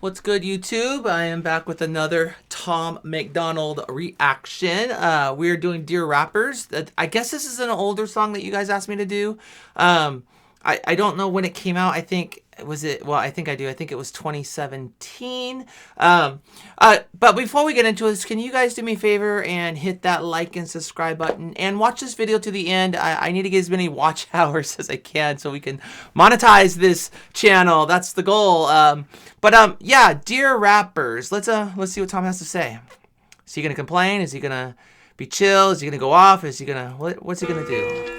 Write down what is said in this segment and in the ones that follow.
What's good, YouTube? I am back with another Tom MacDonald reaction. We are doing Dear Rappers. I guess this is an older song that you guys asked me to do. I don't know when it came out. I think I think I do. I think it was 2017. But before we get into this, can you guys do me a favor and hit that like and subscribe button and watch this video to the end? I need to get as many watch hours as I can so we can monetize this channel. That's the goal. Yeah, Dear Rappers. Let's see what Tom has to say. Is he gonna complain? Is he gonna be chill? Is he gonna go off? Is he gonna what's he gonna do?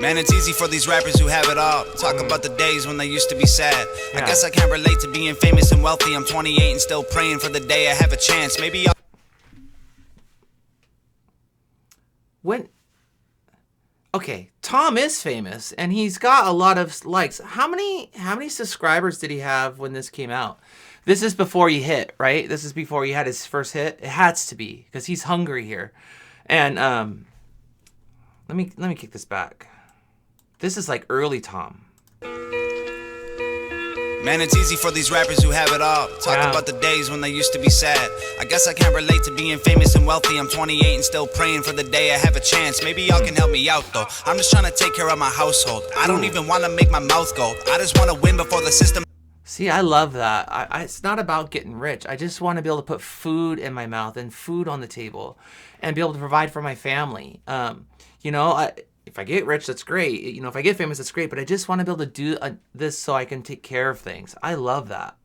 Man, it's easy for these rappers who have it all. Talk about the days when they used to be sad. I guess I can't relate to being famous and wealthy. I'm 28 and still praying for the day I have a chance. Maybe I'll... Okay, Tom is famous and he's got a lot of likes. How many subscribers did he have when this came out? This is before he hit, right? This is before he had his first hit. It has to be because he's hungry here. And let me kick this back. This is like early Tom. Man, it's easy for these rappers who have it all. Talk about the days when they used to be sad. I guess I can't relate to being famous and wealthy. I'm 28 and still praying for the day I have a chance. Maybe y'all can help me out though. I'm just trying to take care of my household. I don't even want to make my mouth go. I just want to win before the system. See, I love that. It's not about getting rich. I just want to be able to put food in my mouth and food on the table and be able to provide for my family. You know, if I get rich, that's great. You know, if I get famous, that's great. But I just want to be able to do this so I can take care of things. I love that.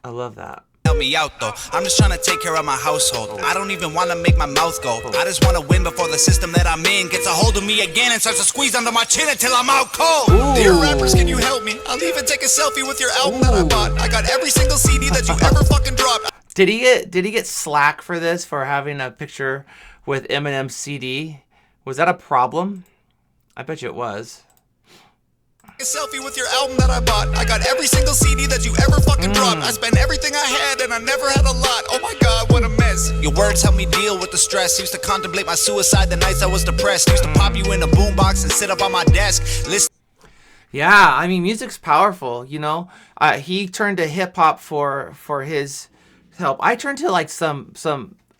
I love that. Help me out though. I'm just trying to take care of my household. I don't even want to make my mouth go. I just want to win before the system that I'm in gets a hold of me again and starts to squeeze under my chin until I'm out cold. Dear rappers, can you help me? I'll even take a selfie with your album that I bought. I got every single CD that you ever fucking dropped. Did he get slack for this, for having a picture with Eminem's CD? Was that a problem? I bet you it was. A selfie with your album that I bought. I got every single CD that you ever fucking dropped. I spent everything I had and I never had a lot. Oh my god, what a mess. Your words help me deal with the stress. Used to contemplate my suicide the nights I was depressed. Used to pop you in a boombox and sit up on my desk. Listen. Yeah, I mean, music's powerful, you know. He turned to hip hop for his help. I turned to like some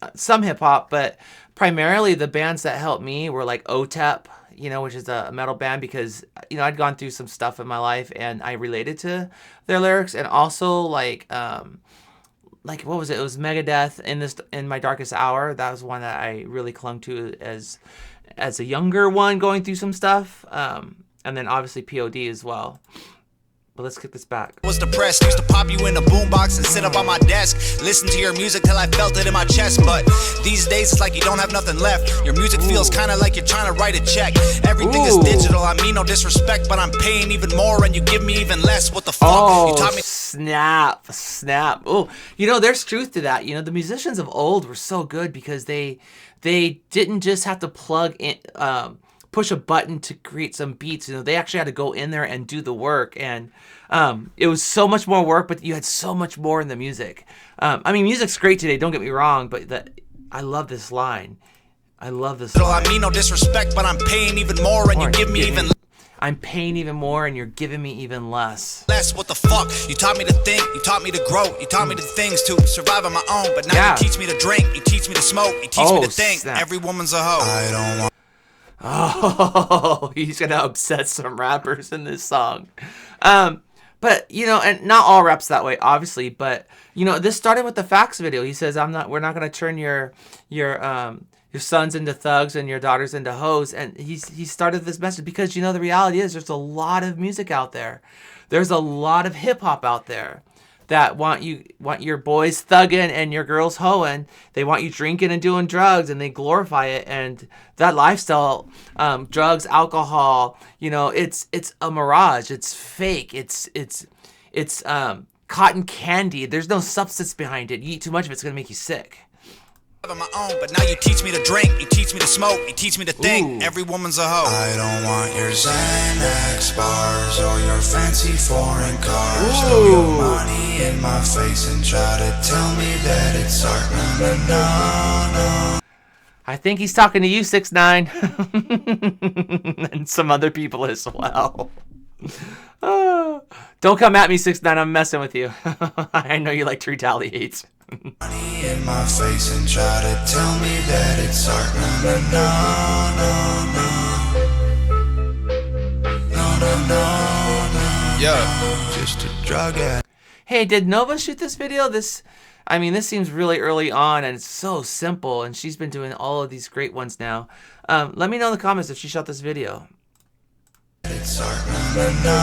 hip hop, but primarily the bands that helped me were like OTEP, you know, which is a metal band, because, you know, I'd gone through some stuff in my life and I related to their lyrics. And also like what was it? It was Megadeth, in My Darkest Hour. That was one that I really clung to as a younger one going through some stuff. And then obviously POD as well. But let's kick this back. Was depressed, used to pop you in a boombox and sit up on my desk. Listen to your music till I felt it in my chest. But these days it's like you don't have nothing left. Your music feels kind of like you're trying to write a check. Everything is digital, I mean no disrespect, but I'm paying even more and you give me even less. What the fuck? Oh, you taught me. Snap. Oh, you know, there's truth to that. You know, the musicians of old were so good because they didn't just have to plug in, push a button to create some beats. You know, they actually had to go in there and do the work, and it was so much more work, but you had so much more in the music. I mean, music's great today, don't get me wrong, but I love this line. I love this line. I mean no disrespect, but I'm paying even more and you give me even less. I'm paying even more and you're giving me even less. What the fuck? You taught me to think, you taught me to grow, you taught me the things to survive on my own, but now you teach me to drink, you teach me to smoke, you teach me to think. Snap. Every woman's a hoe. I don't want. Oh, he's gonna upset some rappers in this song. But you know, and not all raps that way, obviously. But you know, this started with the facts video. He says, we're not gonna turn your sons into thugs and your daughters into hoes. And he started this message because, you know, the reality is there's a lot of music out there. There's a lot of hip hop out there that want your boys thugging and your girls hoeing. They want you drinking and doing drugs, and they glorify it. And that lifestyle, drugs, alcohol, you know, it's a mirage. It's fake. It's cotton candy. There's no substance behind it. You eat too much of it's gonna make you sick. On my own, but now you teach me to drink, you teach me to smoke, you teach me to think. Every woman's a hoe. I don't want your Xanax bars or your fancy foreign cars. Throw your money in my face and try to tell me that it's art. No. I think he's talking to you, 6ix9ine, and some other people as well. Don't come at me, 6ix9ine. I'm messing with you. I know you like to retaliate. Money in my face and try to tell me that it's art. No. Yeah, just a drug addict. Hey, did Nova shoot this video? This seems really early on, and it's so simple, and she's been doing all of these great ones now. Let me know in the comments if she shot this video. It's art. No.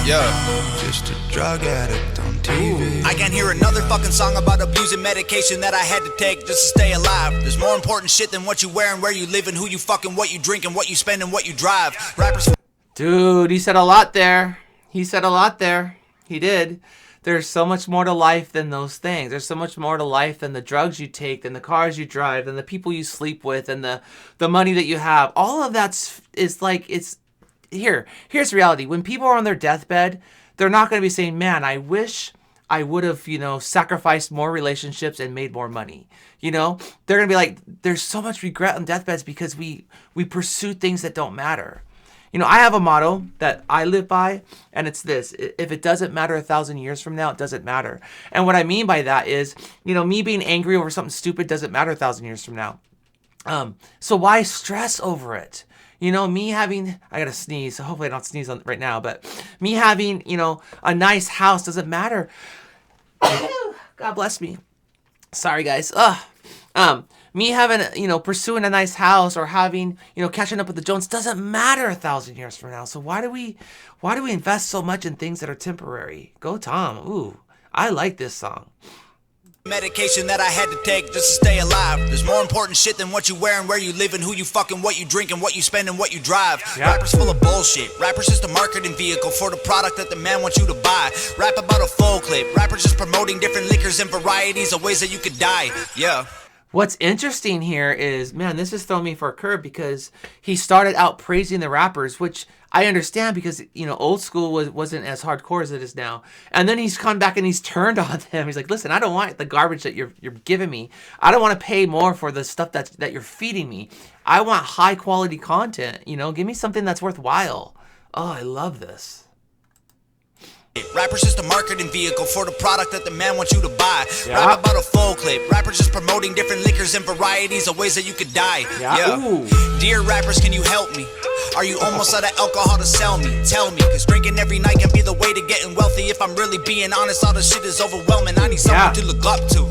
Yeah, just a drug addict on TV. I can't hear another fucking song about abusing medication that I had to take just to stay alive. There's more important shit than what you wear and where you live and who you fucking, what you drink and what you spend and what you drive. Rappers. Dude, he said a lot there. He said a lot there. He did. There's so much more to life than those things. There's so much more to life than the drugs you take, than the cars you drive, than the people you sleep with, and the money that you have. All of that's is like, here's reality. When people are on their deathbed, they're not going to be saying, man, I wish I would have, sacrificed more relationships and made more money. They're going to be like, there's so much regret on deathbeds because we pursue things that don't matter. I have a motto that I live by, and it's this: if it doesn't matter 1,000 years from now, it doesn't matter. And what I mean by that is, me being angry over something stupid doesn't matter 1,000 years from now. So why stress over it? Me having, I gotta sneeze, so hopefully I don't sneeze right now, but me having, a nice house doesn't matter. God bless me. Sorry, guys. Me having, pursuing a nice house or having, catching up with the Jones doesn't matter 1,000 years from now. So why do we invest so much in things that are temporary? Go Tom. Ooh, I like this song. Medication that I had to take just to stay alive. There's more important shit than what you wear and where you live and who you fucking, what you drink and what you spend and what you drive. Yep. Rappers full of bullshit. Rappers just a marketing vehicle for the product that the man wants you to buy. Rap about a full clip. Rappers just promoting different liquors and varieties of ways that you could die. Yeah. What's interesting here is, man, this has thrown me for a curve because he started out praising the rappers, which I understand because, old school wasn't as hardcore as it is now. And then he's come back and he's turned on them. He's like, listen, I don't want the garbage that you're giving me. I don't want to pay more for the stuff that you're feeding me. I want high quality content. Give me something that's worthwhile. Oh, I love this. Rappers just a marketing vehicle for the product that the man wants you to buy. Yep. Rap about a full clip. Rappers just promoting different liquors and varieties of ways that you could die. Yep. Yeah. Dear rappers, can you help me? Are you almost out of alcohol to sell me? Tell me, cause drinking every night can be the way to getting wealthy. If I'm really being honest, all the shit is overwhelming. I need someone to look up to.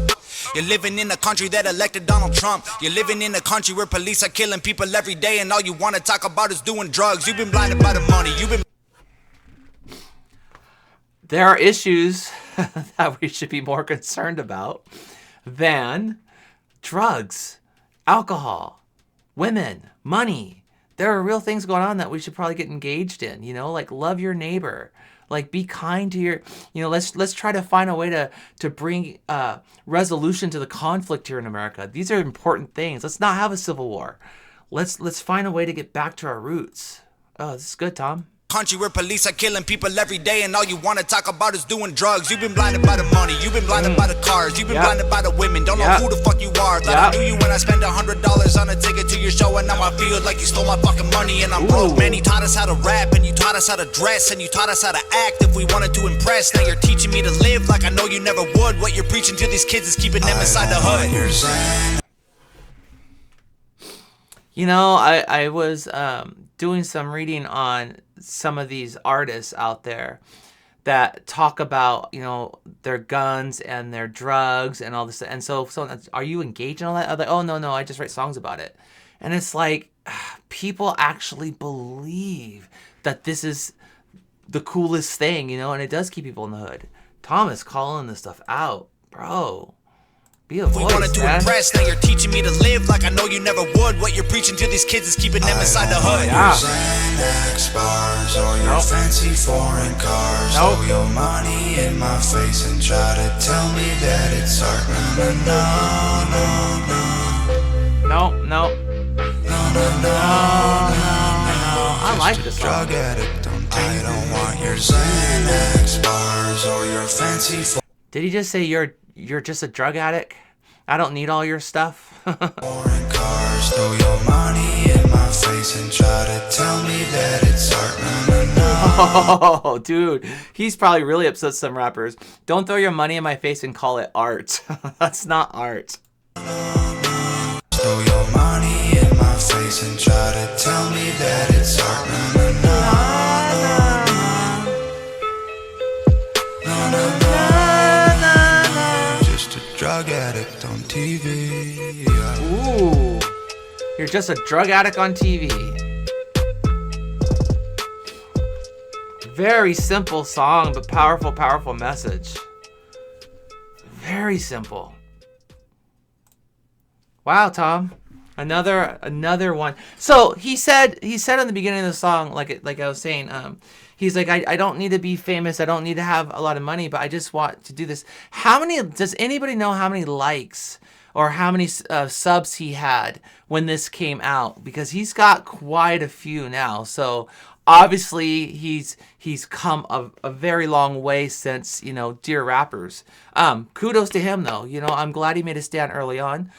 You're living in a country that elected Donald Trump. You're living in a country where police are killing people every day, and all you want to talk about is doing drugs. You've been blinded by the money. There are issues that we should be more concerned about than drugs, alcohol, women, money. There are real things going on that we should probably get engaged in, like love your neighbor, like be kind to your, let's try to find a way to bring resolution to the conflict here in America. These are important things. Let's not have a civil war. Let's find a way to get back to our roots. Oh, this is good, Tom. Country where police are killing people every day, and all you want to talk about is doing drugs. You've been blinded by the money, you've been blinded by the cars, you've been blinded by the women. Don't know who the fuck you are. Thought I knew you when I spent $100 on a ticket to your show, and now I feel like you stole my fucking money and I'm broke. Man, you taught us how to rap, and you taught us how to dress, and you taught us how to act if we wanted to impress. Now you're teaching me to live like I know you never would. What you're preaching to these kids is keeping them inside the hood. I was doing some reading on some of these artists out there that talk about, their guns and their drugs and all this. And so are you engaged in all that? I'm like, oh, no, I just write songs about it. And it's like, people actually believe that this is the coolest thing, and it does keep people in the hood. Tom is calling this stuff out, bro. Be a voice, we wanted to impress, now you're teaching me to live like I know you never would. What you're preaching to these kids is keeping them inside the hood. Yeah. Xanax bars or your fancy foreign cars. Throw your money in my face and try to tell me that it's art. No. I like this song. Drug addict, I don't want your Xanax bars or your fancy. Did he just say you're just a drug addict? I don't need all your stuff. Foreign cars, throw your money in my face and try to tell me that it's art. No, no, no. Oh, dude, he's probably really upset some rappers. Don't throw your money in my face and call it art. That's not art. Throw your money in my face and try to tell me that it's art. No, no, no. No, no, no. Just a drug addict on TV. Ooh, you're just a drug addict on TV. Very simple song, but powerful, powerful message. Very simple. Wow, Tom, another one. So he said in the beginning of the song, like I was saying, he's like, I don't need to be famous, I don't need to have a lot of money, but I just want to do this. Does anybody know how many likes or how many subs he had when this came out? Because he's got quite a few now. So obviously he's come a very long way since, Dear Rappers. Kudos to him though. I'm glad he made a stand early on.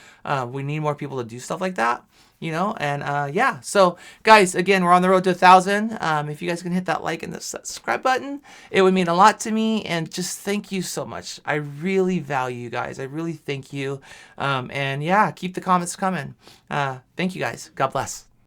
We need more people to do stuff like that, and yeah. So guys, again, we're on the road to 1,000. If you guys can hit that like and the subscribe button, it would mean a lot to me. And just thank you so much. I really value you guys. I really thank you. And yeah, keep the comments coming. Thank you guys. God bless.